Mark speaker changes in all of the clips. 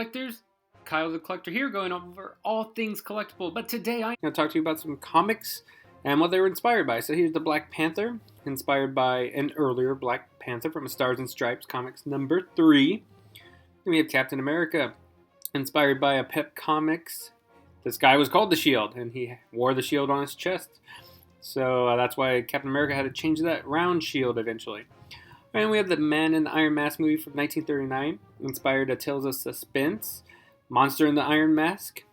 Speaker 1: collectors, Kyle the Collector here, going over all things collectible. But today I'm going to talk to you about some comics and what they were inspired by. So here's the Black Panther, inspired by an earlier Black Panther from Stars and Stripes comics number 3. Then we have Captain America, inspired by a Pep Comics. This guy was called the Shield, and he wore the shield on his chest. So that's why Captain America had to change that round shield eventually. And we have the Man in the Iron Mask movie from 1939, inspired by Tales of Suspense, Monster in the Iron Mask.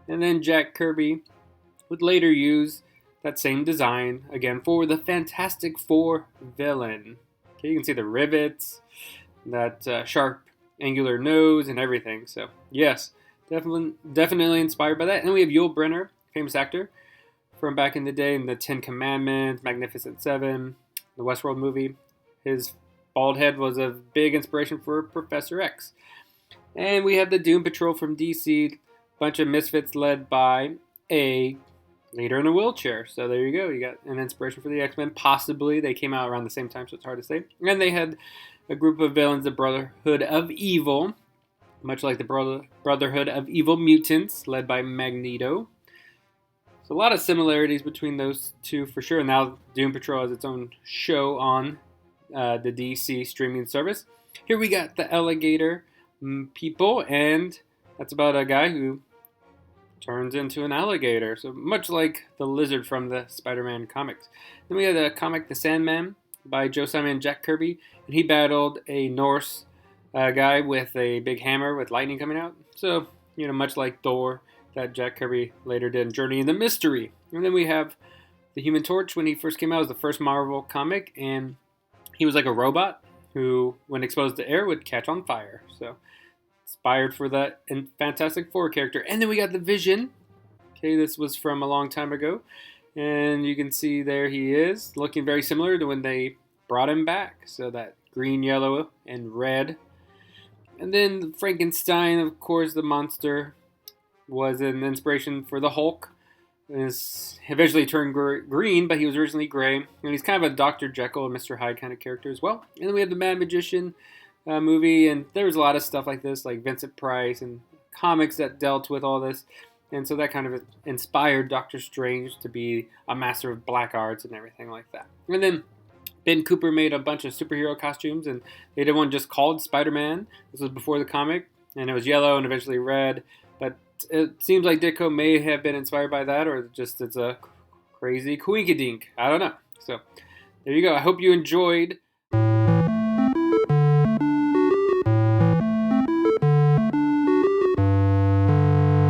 Speaker 1: And then Jack Kirby would later use that same design again for the Fantastic Four villain. Okay, you can see the rivets, that sharp angular nose and everything. So yes, definitely inspired by that. And then we have Yul Brynner, famous actor from back in the day in the Ten Commandments, Magnificent Seven, the Westworld movie. His bald head was a big inspiration for Professor X. And we have the Doom Patrol from DC, bunch of misfits led by a leader in a wheelchair. So there you go. You got an inspiration for the X-Men. Possibly. They came out around the same time, so it's hard to say. And they had a group of villains, the Brotherhood of Evil, much like the Brotherhood of Evil Mutants, led by Magneto. So a lot of similarities between those two for sure. Now Doom Patrol has its own show on the DC streaming service. Here we got the Alligator people, and that's about a guy who turns into an alligator. So much like the lizard from the Spider-Man comics. Then we have the comic The Sandman by Joe Simon and Jack Kirby, and he battled a Norse guy with a big hammer with lightning coming out. So, much like Thor, that Jack Kirby later did in Journey into Mystery. And then we have the Human Torch. When he first came out, it was the first Marvel comic, and he was like a robot who, when exposed to air, would catch on fire. So, inspired for that Fantastic Four character. And then we got the Vision. Okay, this was from a long time ago. And you can see there he is, looking very similar to when they brought him back. So that green, yellow, and red. And then Frankenstein, of course, the monster, was an inspiration for the Hulk. Is eventually turned green, but he was originally gray. And he's kind of a Dr. Jekyll and Mr. Hyde kind of character as well. And then we have the Mad Magician movie, and there was a lot of stuff like this, like Vincent Price and comics that dealt with all this. And so that kind of inspired Doctor Strange to be a master of black arts and everything like that. And then Ben Cooper made a bunch of superhero costumes, and they did one just called Spider-Man. This was before the comic, and it was yellow and eventually red. But it seems like Ditko may have been inspired by that, or just it's a crazy coinkydink. I don't know. So there you go. I hope you enjoyed